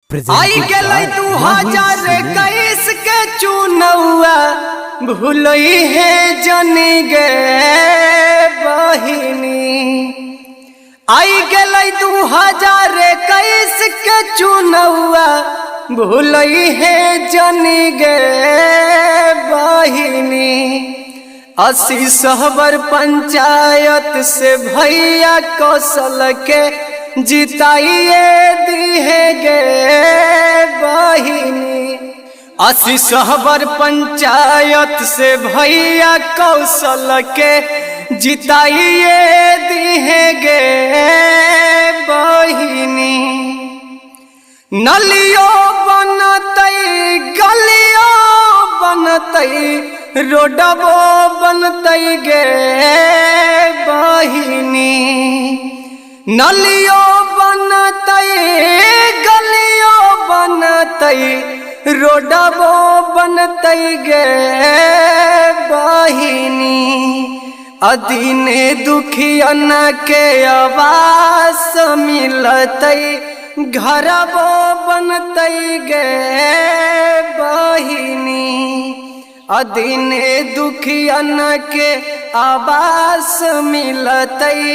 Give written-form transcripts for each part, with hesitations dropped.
आई गल 2021 के चुनौआ भूलई है जनी गे बहिनी। आई गल 2021 के चुनौआ भूलई है जनी गे बहिनी। 80 सहबर पंचायत से भैया कौशल के जिताइए दी है गे बहिनी। 80 सहबर पंचायत से भैया कौशल के जिताइए दी है गे बहिनी। नलियो बनतई गलियो बनतई रोडबो बनतई गे बहिनी। नलियो बनतई गलियो बनतई रोडबो बनतई गे बहिनी। अदीने दुखियन के आवास मिलतई घरबो बनतई गे बहिनी। अदीने दुखियन के आवास मिलतई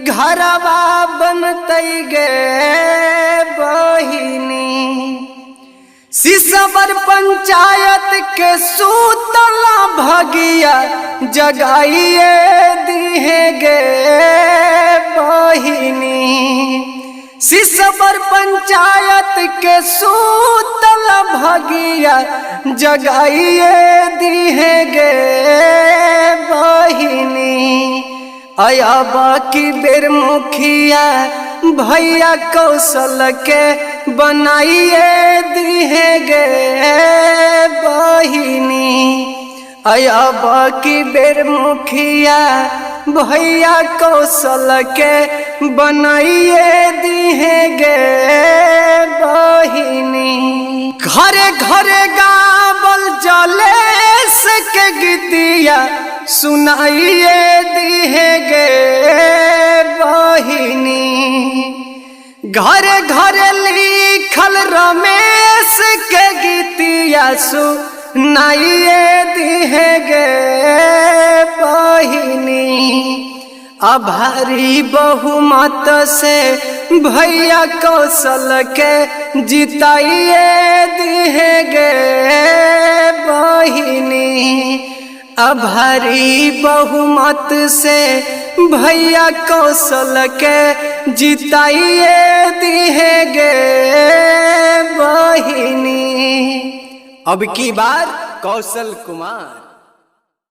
घरबा बनतई गे बहिनी। सिसबर पंचायत के सूतला भगिया जगाइए दी है गे बहिनी। सिसबर पंचायत के सूतला भगिया जगाइए दी है गे बहिनी। आया बाकी बेर मुखिया भैया कौशल के बनाइए दी है गे बहिनी। आया बाकी बेर मुखिया भैया कौशल के बनाइए दी है गे बहिनी। घरे घरे गावल जलेस के गीतिया सुनाइए दी है गे बहिनी। घरे घरे लिखल रमेश के गीतिया सुनाइए दी है गे बहिनी। आभारी बहुमत से भैया कौशल के जिताइए दी है गे बहिनी। आभारी बहुमत से भैया कौशल के जिताइए दी है गे बहिनी। अब की बार कौशल कुमार।